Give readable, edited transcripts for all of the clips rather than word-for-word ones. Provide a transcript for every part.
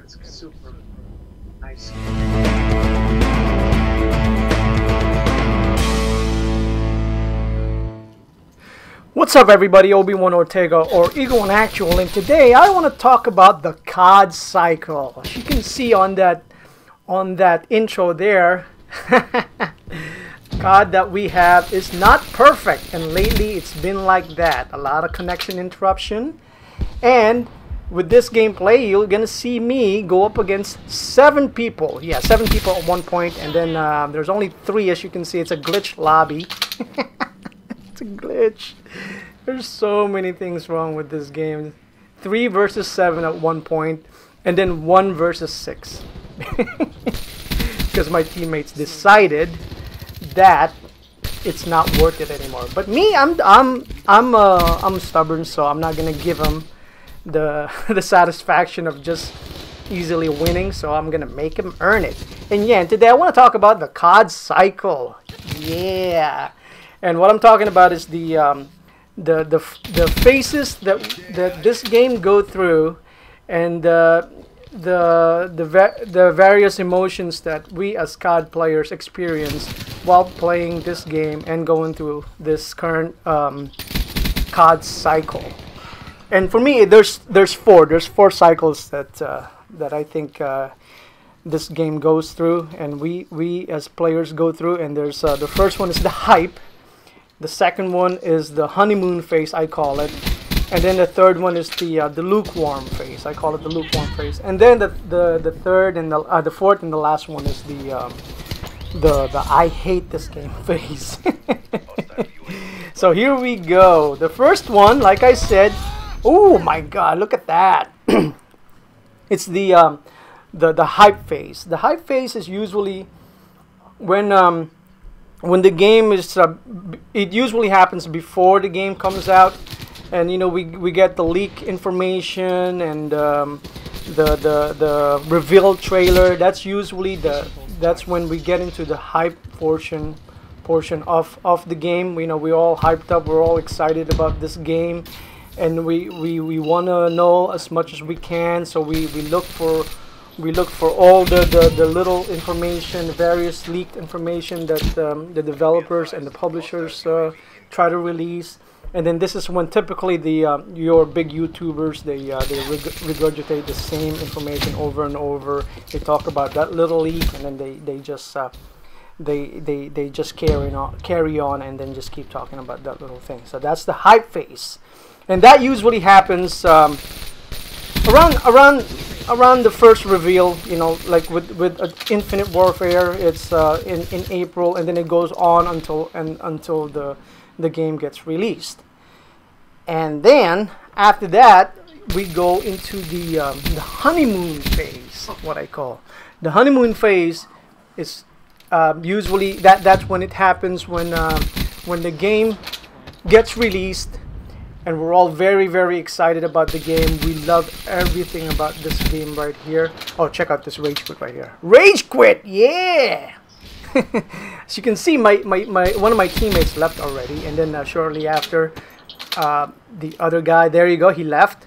It's super nice. What's up, everybody? vmortega or Eagle in Actual, and today I want to talk about the COD Cycle. As you can see on that intro there, COD that we have is not perfect, and lately it's been like that. A lot of connection interruption, and with this gameplay, you're gonna see me go up against 7 people. Yeah, 7 people at one point, and then there's only 3, as you can see. It's a glitch lobby. It's a glitch. There's so many things wrong with this game. 3 versus 7 at one point, and then 1 versus 6. Because my teammates decided that it's not worth it anymore. But me, I'm stubborn, so I'm not gonna give them the satisfaction of just easily winning. So I'm gonna make them earn it. And yeah, today I want to talk about the COD Cycle. Yeah. And what I'm talking about is the phases that this game go through, and the various emotions that we as COD players experience while playing this game and going through this current COD cycle. And for me, there's 4 cycles that I think this game goes through, and we as players go through. And there's the first one is the hype. The second one is the honeymoon phase, I call it, and then the third one is the lukewarm phase. I call it the lukewarm phase, and then the third and the fourth and the last one is the I hate this game phase. So here we go. The first one, like I said, oh my God, look at that! It's the hype phase. The hype phase is usually when the game is, it usually happens before the game comes out, and you know we get the leak information and the reveal trailer. That's usually that's when we get into the hype portion of the game. You know, we're all hyped up, we're all excited about this game, and we want to know as much as we can. So we look for all the little information, various leaked information that the developers and the publishers try to release. And then this is when typically your big YouTubers they regurgitate the same information over and over. They talk about that little leak, and then they just carry on and then just keep talking about that little thing. So that's the hype phase, and that usually happens around the first reveal. You know, like with Infinite Warfare, it's in April, and then it goes on until the game gets released. And then after that, we go into the honeymoon phase. What I call the honeymoon phase is usually that's when it happens when the game gets released. And we're all very, very excited about the game. We love everything about this game right here. Oh, check out this rage quit right here. Rage quit, yeah! As you can see, my one of my teammates left already, and then shortly after, the other guy, there you go, he left,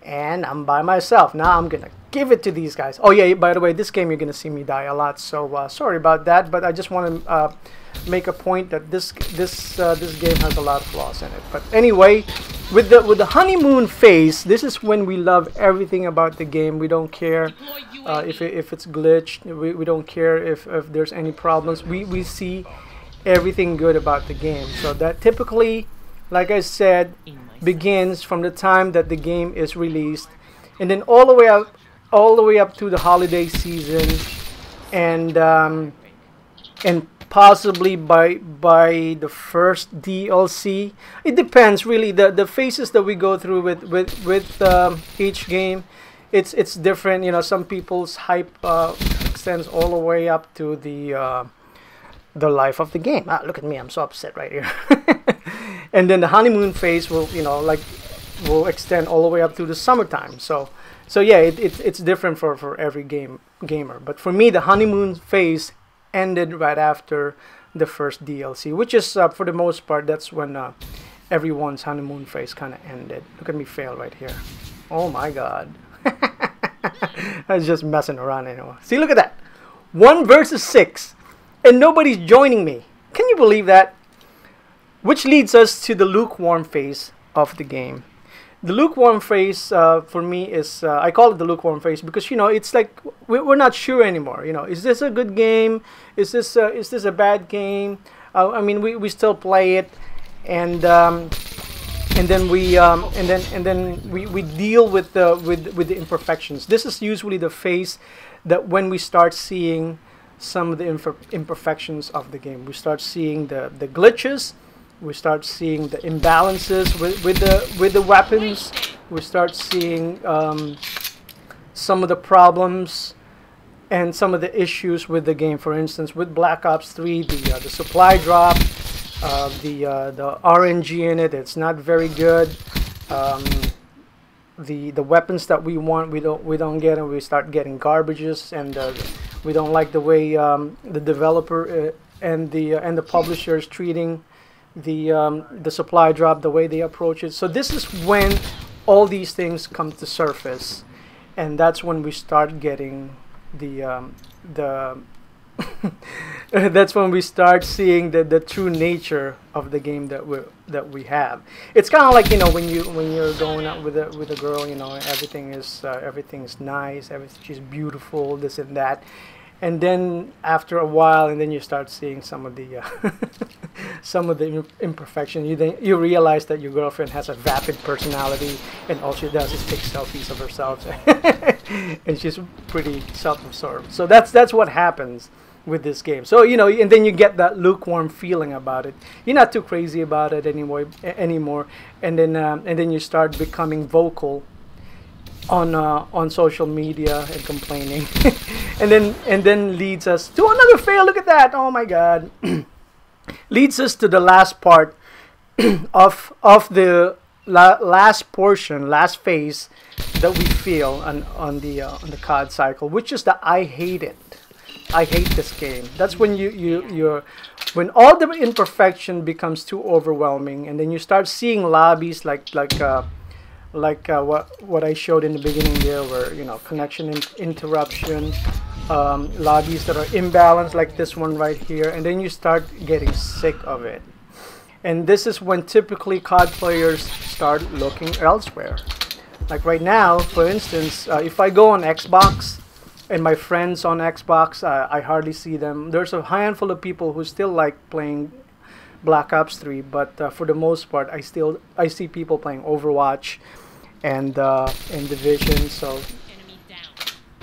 and I'm by myself. Now I'm gonna give it to these guys. Oh yeah, by the way, this game you're gonna see me die a lot, so sorry about that. But I just want to make a point that this game has a lot of flaws in it. But anyway, with the honeymoon phase, this is when we love everything about the game. We don't care if it's glitched. We don't care if there's any problems. We see everything good about the game. So that typically, like I said, begins from the time that the game is released, and then all the way up to the holiday season, and possibly by the first DLC. It depends really. The phases that we go through with each game, it's different. You know, some people's hype extends all the way up to the life of the game. Ah, look at me, I'm so upset right here. And then the honeymoon phase will, you know, will extend all the way up to the summertime. So yeah, it's different for every gamer. But for me, the honeymoon phase ended right after the first DLC, which is for the most part, that's when everyone's honeymoon phase kind of ended. Look at me fail right here. Oh my god. I was just messing around anyway. See, look at that. 1 versus 6. And nobody's joining me. Can you believe that? Which leads us to the lukewarm phase of the game. The lukewarm phase for me is, I call it the lukewarm phase because, you know, it's like we're not sure anymore. You know, is this a good game? Is this a bad game? I mean, we still play it, and then we deal with the imperfections. This is usually the phase that when we start seeing some of the imperfections of the game. We start seeing the glitches. We start seeing the imbalances with the weapons. We start seeing some of the problems and some of the issues with the game. For instance, with Black Ops 3, the supply drop, the RNG in it, it's not very good. The weapons that we want, we don't get, and we start getting garbages, and we don't like the way the developer and the publisher is treating the supply drop, the way they approach it. So this is when all these things come to surface, and that's when we start getting the that's when we start seeing the true nature of the game that we have. It's kind of like, you know, when you're going out with a girl, you know, everything's nice, she's beautiful, this and that. And then after a while, and then you start seeing some of the some of the imperfection. You realize that your girlfriend has a vapid personality, and all she does is take selfies of herself, and she's pretty self-absorbed. So that's what happens with this game. So, you know, and then you get that lukewarm feeling about it. You're not too crazy about it anymore, and then you start becoming vocal on social media and complaining, and then leads us to another fail. Look at that! Oh my God! Leads us to the last part of the last phase that we feel on the COD cycle, which is the I hate it. I hate this game. That's when when all the imperfection becomes too overwhelming, and then you start seeing lobbies like what I showed in the beginning there, where, you know, connection interruption, lobbies that are imbalanced like this one right here, and then you start getting sick of it. And this is when typically COD players start looking elsewhere. Like right now, for instance, if I go on Xbox and my friends on Xbox, I hardly see them. There's a handful of people who still like playing Black Ops 3, but for the most part, I see people playing Overwatch and Division. So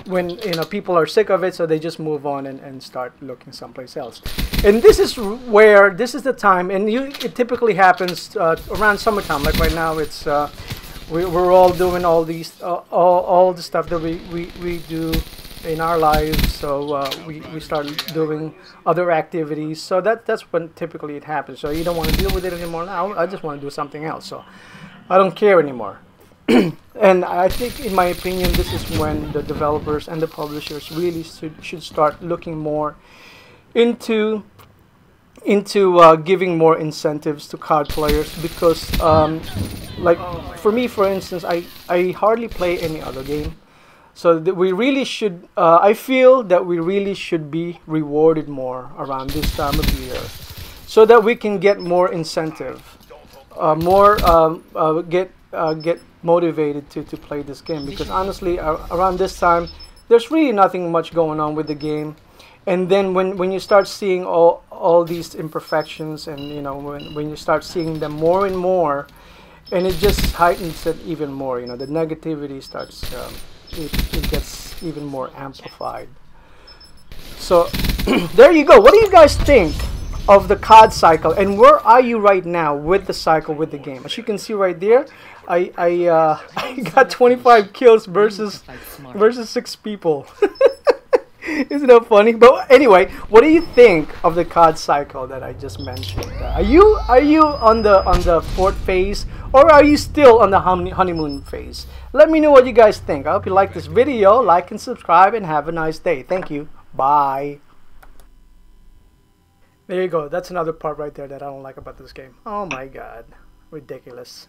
when, you know, people are sick of it, so they just move on and start looking someplace else. And this is the time, and it typically happens around summertime. Like right now, it's we're all doing all these all the stuff that we do in our lives, so we start doing other activities. So that's when typically it happens. So you don't want to deal with it anymore now. I just want to do something else, so I don't care anymore. And I think, in my opinion, this is when the developers and the publishers really should start looking more into giving more incentives to COD players, because like for me, for instance, I hardly play any other game. So we really should, I feel that we really should be rewarded more around this time of year, so that we can get more incentive, get motivated to play this game. Because honestly, around this time, there's really nothing much going on with the game. And then when you start seeing all these imperfections, and, you know, when you start seeing them more and more, and it just heightens it even more. You know, the negativity starts. It gets even more amplified. So there you go. What do you guys think of the COD cycle, and where are you right now with the cycle, with the game? As you can see right there, I got 25 kills versus 6 people. Isn't that funny? But anyway, what do you think of the COD cycle that I just mentioned? Are you on the 4th phase, or are you still on the honeymoon phase? Let me know what you guys think. I hope you like this video. Like and subscribe, and have a nice day. Thank you. Bye. There you go. That's another part right there that I don't like about this game. Oh my God. Ridiculous.